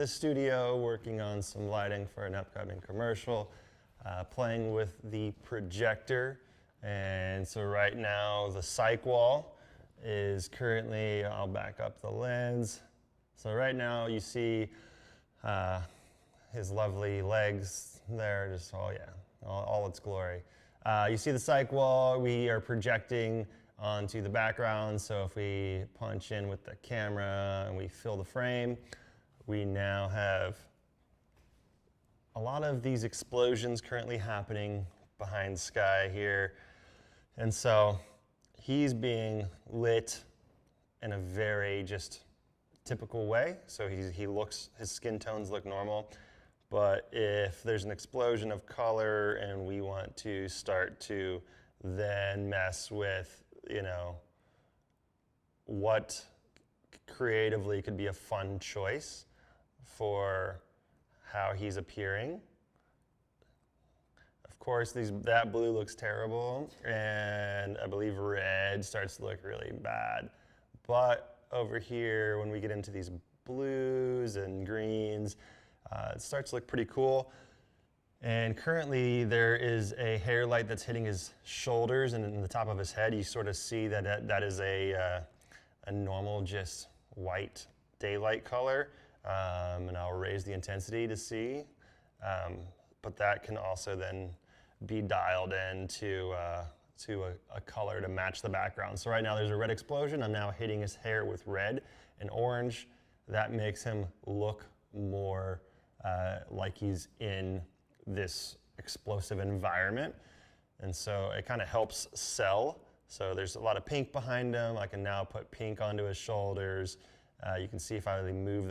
The studio, working on some lighting for an upcoming commercial, playing with the projector. And so right now the cyc wall is currently, I'll back up the lens. So right now you see his lovely legs there, just all its glory. You see the cyc wall, we are projecting onto the background. So if we punch in with the camera and we fill the frame, we now have a lot of these explosions currently happening behind Sky here. And so he's being lit in a very just typical way. So his skin tones look normal. But if there's an explosion of color and we want to start to then mess with, what creatively could be a fun choice for how he's appearing. Of course, that blue looks terrible, and I believe red starts to look really bad. But over here, when we get into these blues and greens, it starts to look pretty cool. And currently, there is a hair light that's hitting his shoulders and in the top of his head. You sort of see that is a normal, just white daylight color. And I'll raise the intensity to see. But that can also then be dialed in to a color to match the background. So right now there's a red explosion. I'm now hitting his hair with red and orange. That makes him look more like he's in this explosive environment. And so it kind of helps sell. So there's a lot of pink behind him. I can now put pink onto his shoulders. You can see if I really move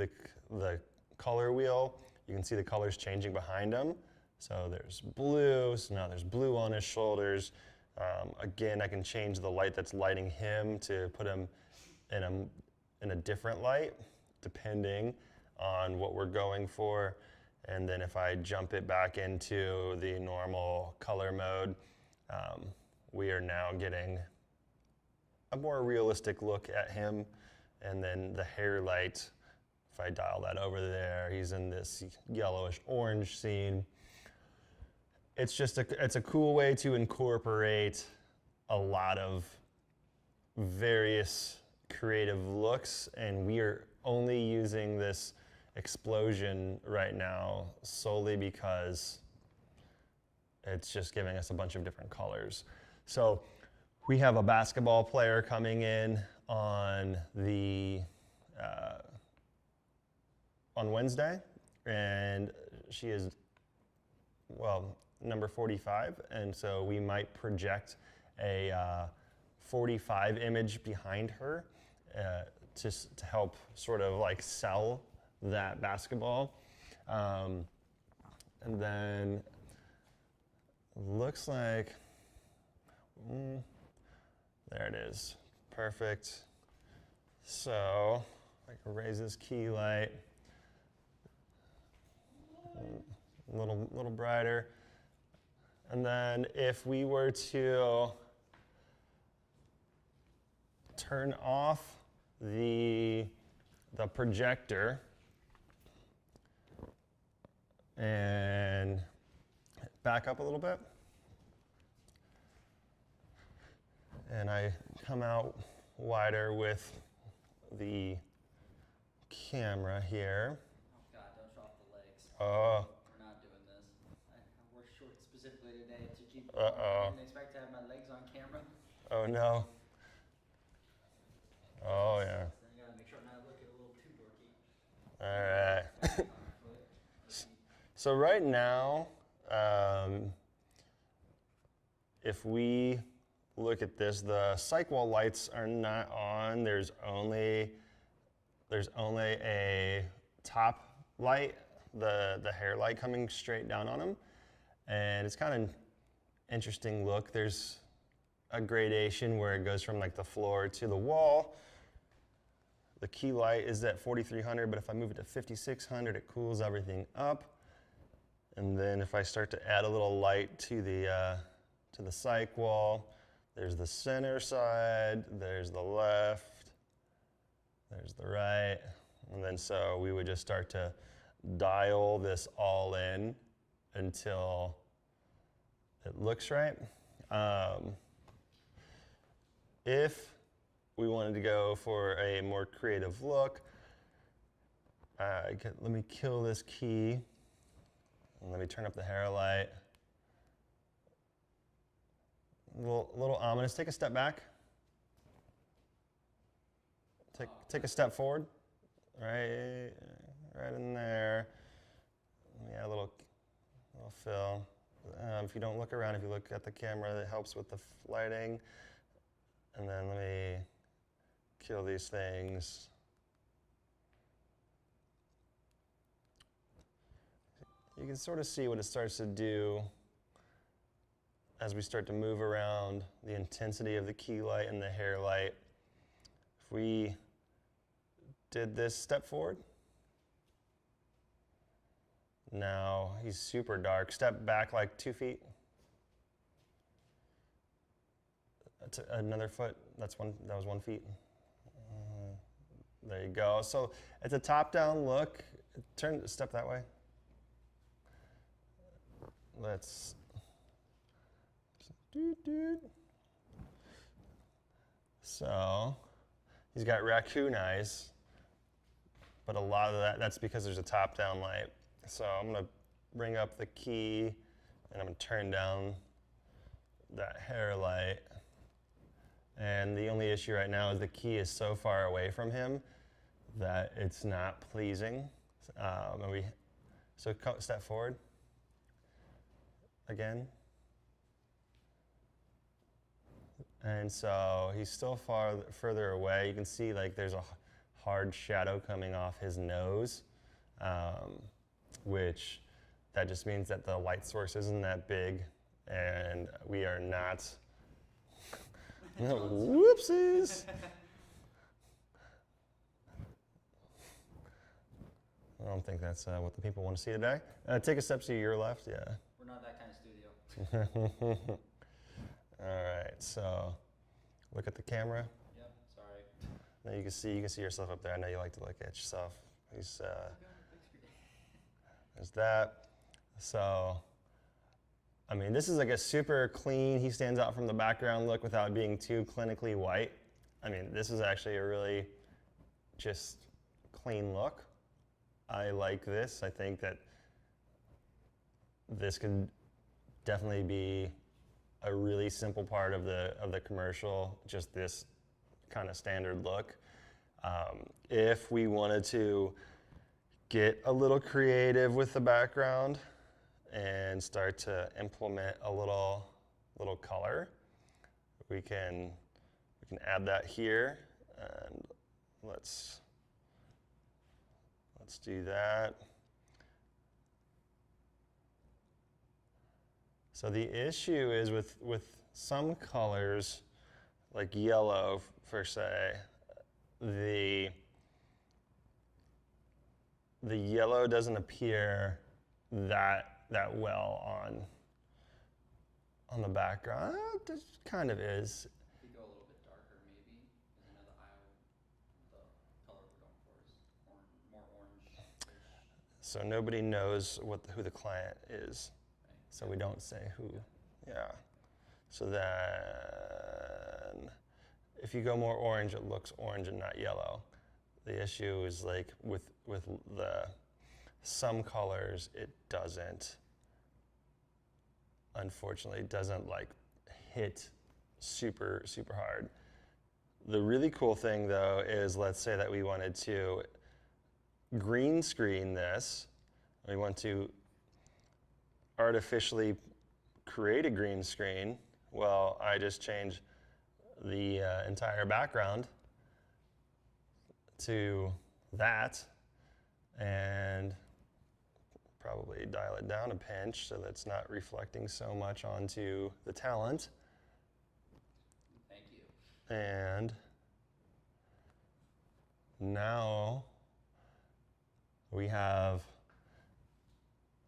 the color wheel, you can see the colors changing behind him. So there's blue, so now there's blue on his shoulders. Again, I can change the light that's lighting him to put him in a different light, depending on what we're going for. And then if I jump it back into the normal color mode, we are now getting a more realistic look at him. And then the hair light, if I dial that over there, he's in this yellowish orange scene. It's just it's a cool way to incorporate a lot of various creative looks, and we are only using this explosion right now solely because it's just giving us a bunch of different colors. So we have a basketball player coming in on Wednesday, and she is, number 45, and so we might project a 45 image behind her just to help sort of like sell that basketball. And then looks like, there it is, perfect. So I can raise this key light a little brighter. And then if we were to turn off the projector and back up a little bit, and I come out wider with the camera here. Oh God, don't show off the legs. Oh. We're not doing this. I wore shorts specifically today to keep. Uh-oh. I didn't expect to have my legs on camera. Oh no. Oh yeah. Then I gotta make sure I'm not looking a little too dorky. All right. So right now, if we look at this, the cyc wall lights are not on. There's only a top light, the hair light coming straight down on them. And it's kind of interesting look. There's a gradation where it goes from like the floor to the wall. The key light is at 4300, but if I move it to 5600, it cools everything up. And then if I start to add a little light to the cyc wall, there's the center side, there's the left, there's the right, and then so we would just start to dial this all in until it looks right. If we wanted to go for a more creative look, let me kill this key, and let me turn up the hair light. A little ominous. Take a step back. Take a step forward. Right in there. Yeah, a little fill. If you don't look around, if you look at the camera, it helps with the lighting. And then let me kill these things. You can sort of see what it starts to do as we start to move around the intensity of the key light and the hair light. If we did this step forward, now he's super dark. Step back like 2 feet. That's another foot. That was 1 feet. There you go. So it's a top-down look. Step that way. Let's. So he's got raccoon eyes, but a lot of that's because there's a top-down light. So I'm gonna bring up the key and I'm gonna turn down that hair light. And the only issue right now is the key is so far away from him that it's not pleasing. So step forward again. And so he's still further away. You can see like there's a hard shadow coming off his nose, which that just means that the light source isn't that big, and we are not. Whoopsies! I don't think that's what the people want to see today. Take a step to your left, yeah. We're not that kind of studio. All right, so look at the camera. Yep, sorry. Now you can see yourself up there. I know you like to look at yourself. There's that. So, I mean, this is like a super clean, he stands out from the background look without being too clinically white. I mean, this is actually a really just clean look. I like this. I think that this could definitely be a really simple part of the commercial, just this kind of standard look. If we wanted to get a little creative with the background and start to implement a little color, we can add that here, and let's do that. So the issue is with some colors, like yellow per se, the yellow doesn't appear that well on the background. It kind of is. If we go a little bit darker, maybe, is another the color we're going for is more orange-ish. So nobody knows who the client is. Right. So we don't say who. Yeah. So then, if you go more orange, it looks orange and not yellow. The issue is like with the some colors, it doesn't. Unfortunately, it doesn't like hit super hard. The really cool thing though is, let's say that we wanted to green screen this. We want to artificially create a green screen. Well, I just change the entire background to that and probably dial it down a pinch so that's not reflecting so much onto the talent. Thank you. And now we have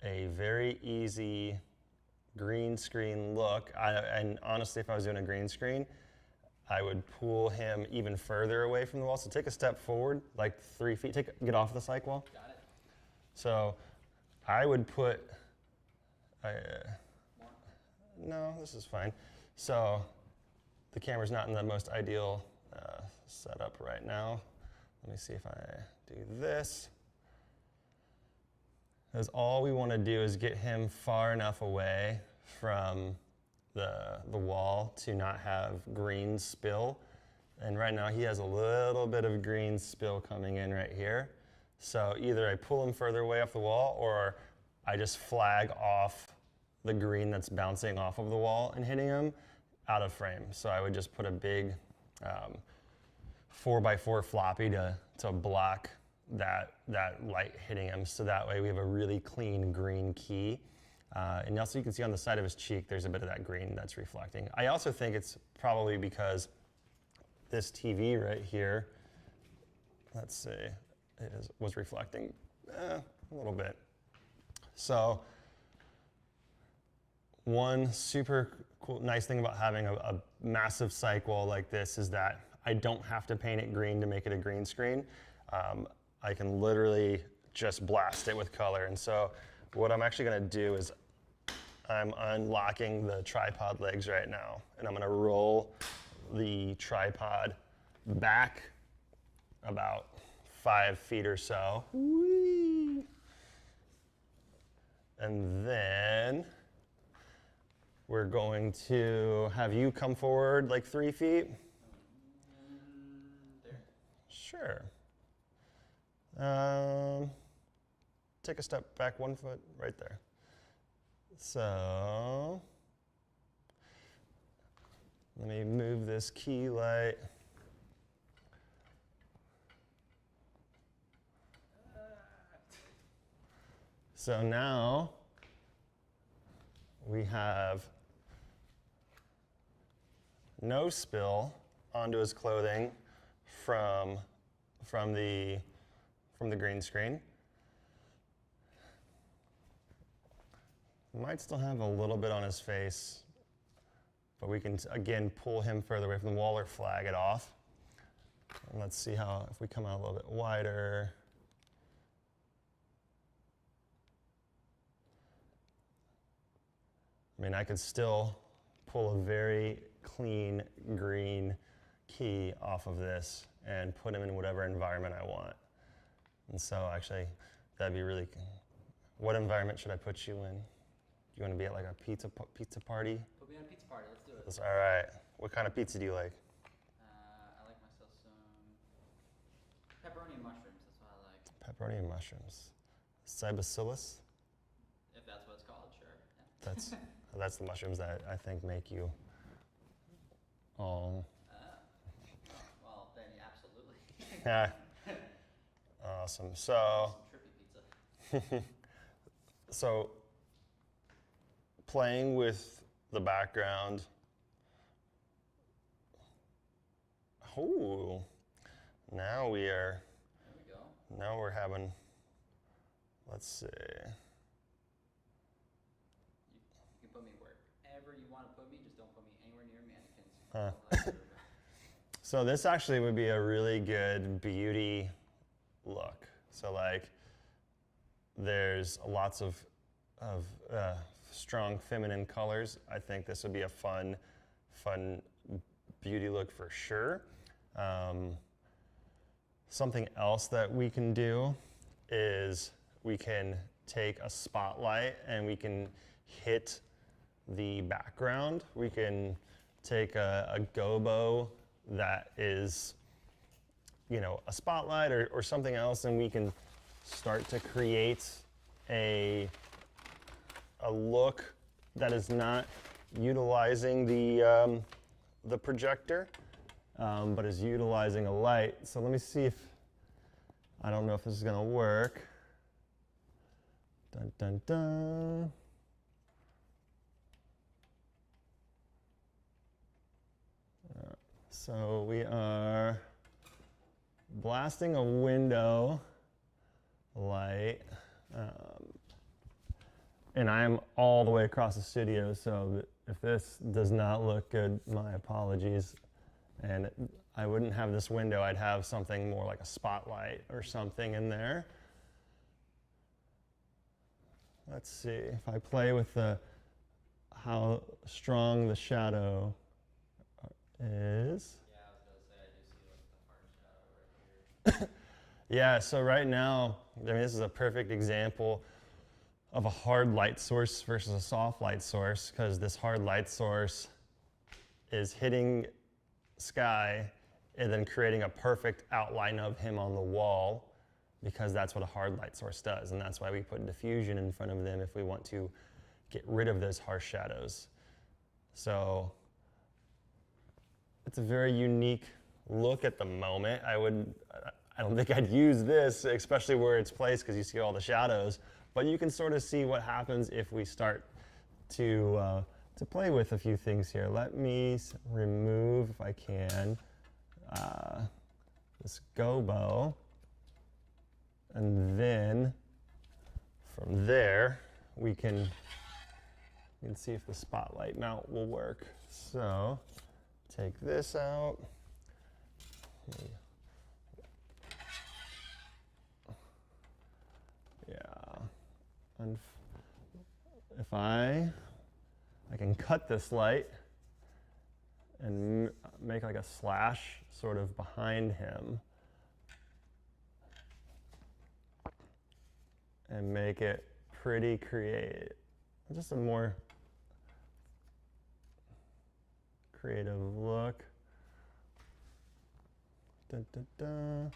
a very easy green screen look. And honestly, if I was doing a green screen, I would pull him even further away from the wall. So take a step forward, like 3 feet. Get off the cyc wall. Got it. So I would put, More? no, this is fine. So the camera's not in the most ideal setup right now. Let me see if I do this. Because all we want to do is get him far enough away from the wall to not have green spill. And right now he has a little bit of green spill coming in right here. So either I pull him further away off the wall or I just flag off the green that's bouncing off of the wall and hitting him out of frame. So I would just put a big 4x4 floppy to block that light hitting him. So that way we have a really clean green key. And also you can see on the side of his cheek, there's a bit of that green that's reflecting. I also think it's probably because this TV right here, let's see, was reflecting a little bit. So one super cool, nice thing about having a massive cyc wall like this is that I don't have to paint it green to make it a green screen. I can literally just blast it with color. And so what I'm actually gonna do is I'm unlocking the tripod legs right now, and I'm gonna roll the tripod back about 5 feet or so. Whee! And then we're going to have you come forward like 3 feet. There. Sure. Take a step back 1 foot right there. So let me move this key light. So now we have no spill onto his clothing from the green screen. Might still have a little bit on his face, but we can again pull him further away from the wall or flag it off. And let's see how, if we come out a little bit wider. I mean, I could still pull a very clean green key off of this and put him in whatever environment I want. And so actually, that'd be really, what environment should I put you in? Do you want to be at like a pizza party? Put me on a pizza party. Let's do it. That's all right. What kind of pizza do you like? I like myself some pepperoni and mushrooms. That's what I like. Pepperoni and mushrooms. Cybacillus? If that's what it's called, sure. Yeah. That's the mushrooms that I think make you all. Well, then yeah, absolutely. Yeah. Awesome. So. Some trippy pizza. So playing with the background. Oh, now we are. There we go. Now we're having. Let's see. You can put me wherever you want to put me. Just don't put me anywhere near mannequins. Huh. So this actually would be a really good beauty look. So like, there's lots of strong feminine colors. I think this would be a fun beauty look for sure. Something else that we can do is we can take a spotlight and we can hit the background. We can take a gobo that is, you know, a spotlight or something else, and we can start to create a look that is not utilizing the projector, but is utilizing a light. So let me see if, I don't know if this is gonna work. Dun, dun, dun. So we are blasting a window light, and I am all the way across the studio, so if this does not look good, my apologies. And I wouldn't have this window, I'd have something more like a spotlight or something in there. let's see, if I play with how strong the shadow is. Yeah, I was gonna say I do see like the hard shadow right here. Yeah, so right now, I mean, this is a perfect example of a hard light source versus a soft light source, because this hard light source is hitting sky and then creating a perfect outline of him on the wall, because that's what a hard light source does. And that's why we put diffusion in front of them if we want to get rid of those harsh shadows. So it's a very unique look at the moment. I don't think I'd use this, especially where it's placed, because you see all the shadows. But you can sort of see what happens if we start to play with a few things here. Let me remove, if I can, this gobo. And then from there, we can see if the spotlight mount will work. So take this out. Yeah. And if I can cut this light and make like a slash sort of behind him and make it pretty creative, just a more creative look. Dun, dun, dun.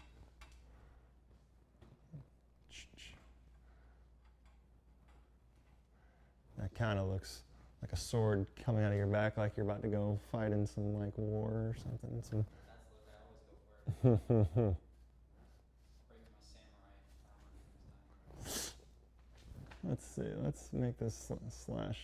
That kind of looks like a sword coming out of your back, like you're about to go fight in some like war or something. That's the look I always go for. Bring my samurai armor this time. Let's see. Let's make this slash.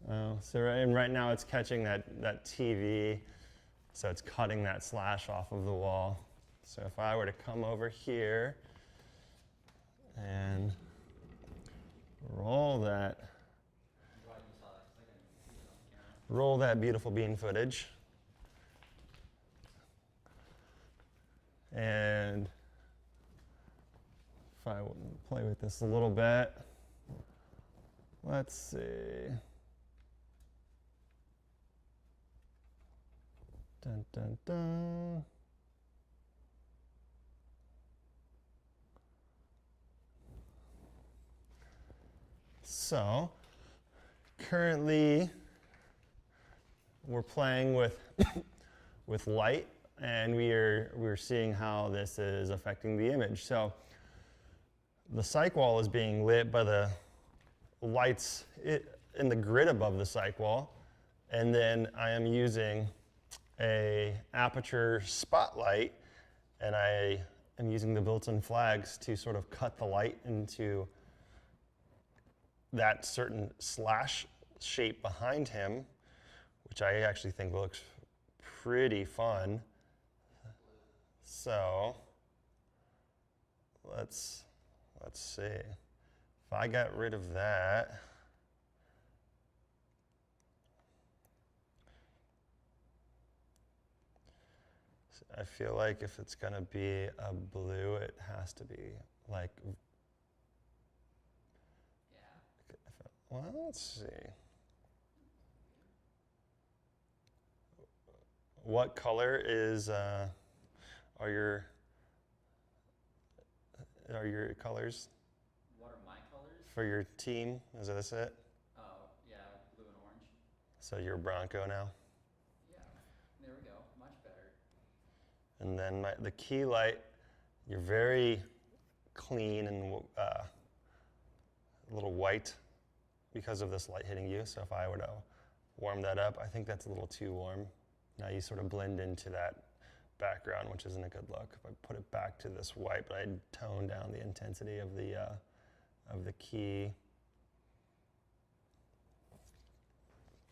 Oh, so right now it's catching that TV, so it's cutting that slash off of the wall. So if I were to come over here and roll that beautiful bean footage, and if I play with this a little bit, let's see. Dun, dun, dun. So currently we're playing with with light, and we're seeing how this is affecting the image. So the cyc wall is being lit by the lights in the grid above the cyc wall, and then I am using a aperture spotlight, and I am using the built-in flags to sort of cut the light into that certain slash shape behind him, which I actually think looks pretty fun. So let's see. If I got rid of that, I feel like if it's gonna be a blue, it has to be like, well, let's see. What color are your colors? What are my colors? For your team? Is this it? Oh, yeah, blue and orange. So you're Bronco now? Yeah, there we go, much better. And then the key light, you're very clean and a little white because of this light hitting you. So if I were to warm that up, I think that's a little too warm. Now you sort of blend into that background, which isn't a good look. If I put it back to this white, but I'd tone down the intensity of the key.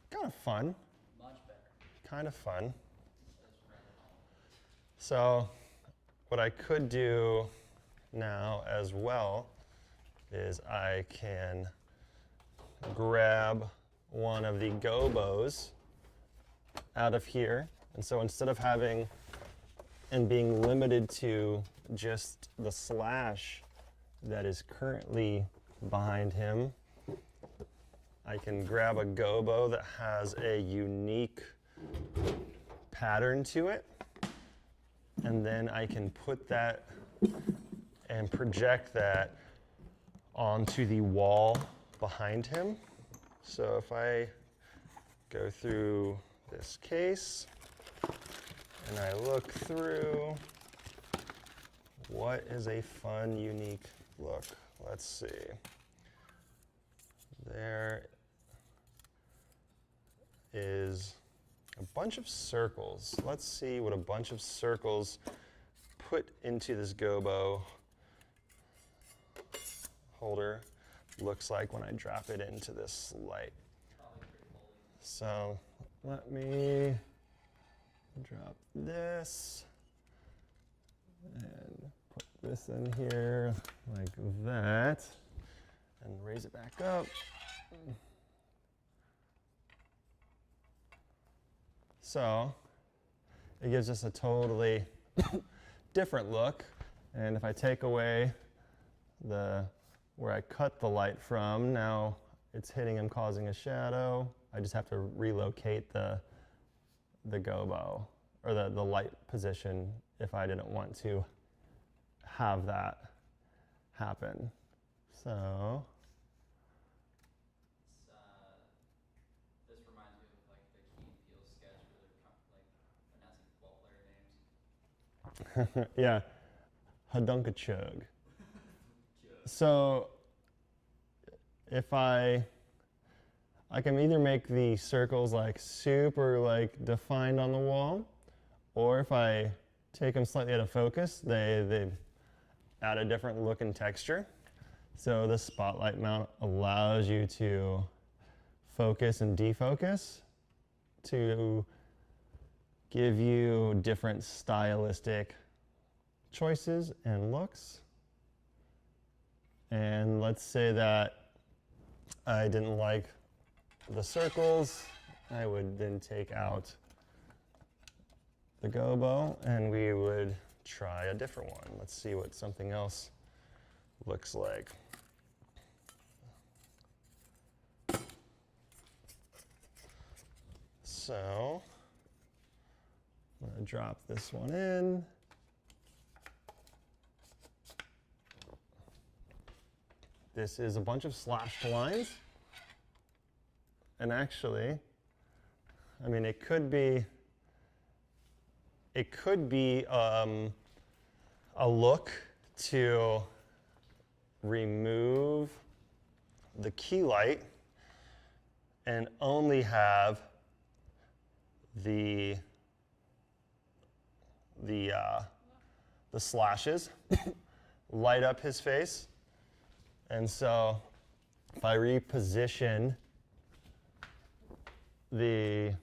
Kind of fun. Much better. Kind of fun. That's right at home. So what I could do now as well is I can grab one of the gobos out of here. And so instead of having and being limited to just the slash that is currently behind him, I can grab a gobo that has a unique pattern to it, and then I can put that and project that onto the wall behind him. So if I go through this case and I look through, what is a fun, unique look? Let's see. There is a bunch of circles. Let's see what a bunch of circles put into this gobo holder looks like when I drop it into this light. So let me drop this and put this in here like that and raise it back up. So it gives us a totally different look. And if I take away where I cut the light from, now it's hitting him, causing a shadow. I just have to relocate the gobo, or the light position, if I didn't want to have that happen. So this reminds me of like the Key and Peele sketch where they're like announcing football player names. yeah, Hadunkachug. So if I can either make the circles like super like defined on the wall, or if I take them slightly out of focus, they add a different look and texture. So the spotlight mount allows you to focus and defocus to give you different stylistic choices and looks. And let's say that I didn't like the circles, I would then take out the gobo and we would try a different one. Let's see what something else looks like. So I'm going to drop this one in. This is a bunch of slashed lines. And actually, I mean, it could be a look to remove the key light and only have the slashes light up his face. And so if I reposition this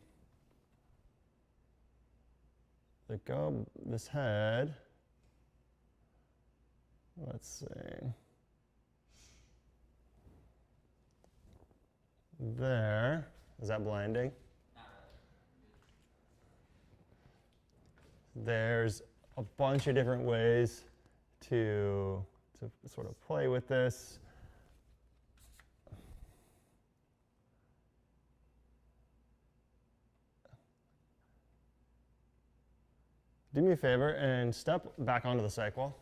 head, let's see, there, is that blinding? There's a bunch of different ways to sort of play with this. Do me a favor and step back onto the cycle.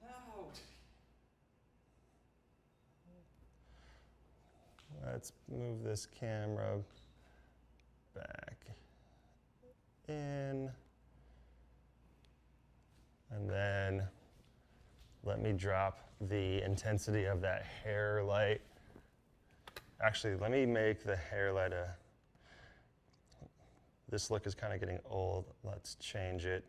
No. Let's move this camera back in. And then let me drop the intensity of that hair light. Actually, let me make the hair light this look is kind of getting old. Let's change it.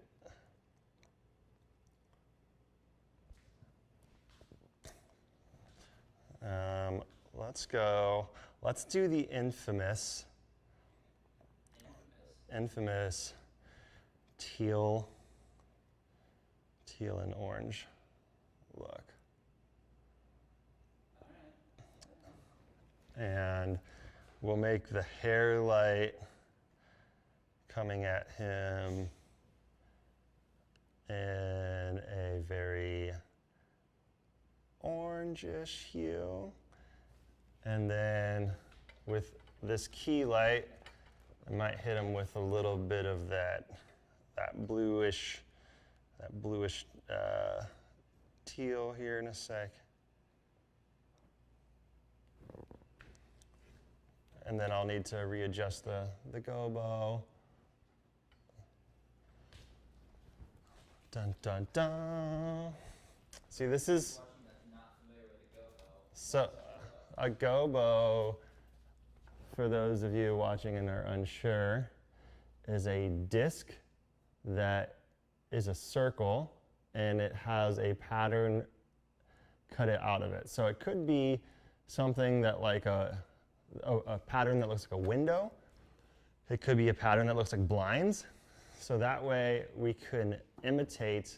Let's do the infamous teal and orange look. And we'll make the hair light coming at him in a very orangish hue. And then with this key light, I might hit him with a little bit of that bluish teal here in a sec. And then I'll need to readjust the gobo. Dun, dun, dun. See, this is, so a gobo, for those of you watching and are unsure, is a disc that is a circle and it has a pattern cut it out of it. So it could be something that like a pattern that looks like a window. It could be a pattern that looks like blinds. So that way we can imitate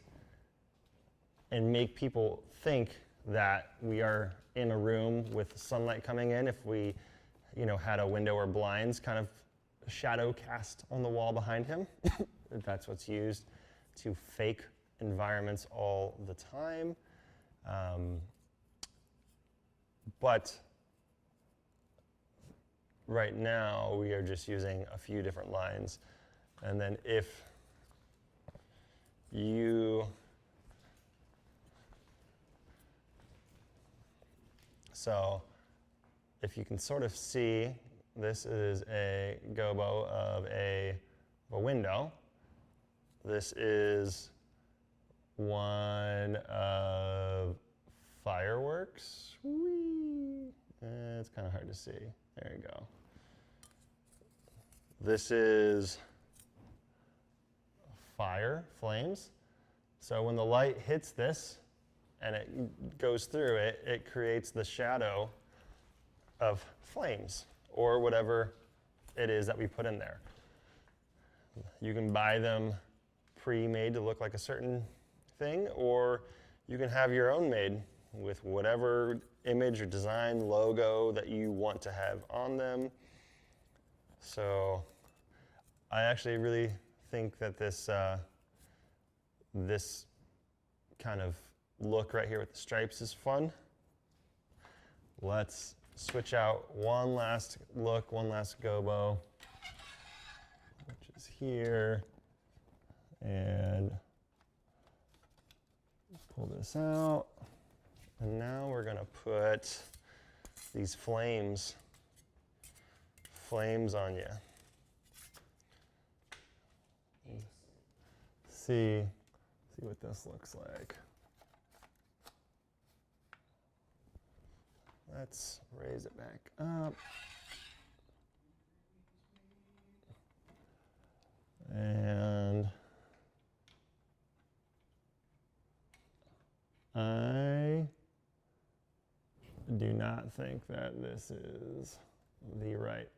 and make people think that we are in a room with sunlight coming in if we, had a window or blinds kind of shadow cast on the wall behind him. That's what's used to fake environments all the time. But right now we are just using a few different lines. And then if you, so if you can sort of see, this is a gobo of a window. This is one of fireworks. Whee! It's kind of hard to see. There you go. This is fire, flames. So when the light hits this and it goes through it, it creates the shadow of flames or whatever it is that we put in there. You can buy them pre-made to look like a certain thing, or you can have your own made with whatever image or design logo that you want to have on them. So I actually really think that this this kind of look right here with the stripes is fun. Let's switch out one last look, one last gobo, which is here, and pull this out. And now we're gonna put these flames on you. See what this looks like. Let's raise it back up. And I do not think that this is the right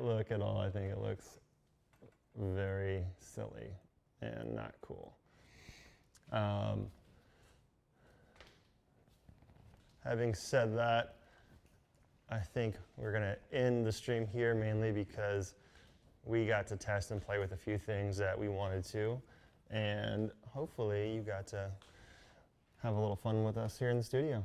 look at all. I think it looks very silly and not cool. Having said that, I think we're going to end the stream here mainly because we got to test and play with a few things that we wanted to, and hopefully you got to have a little fun with us here in the studio.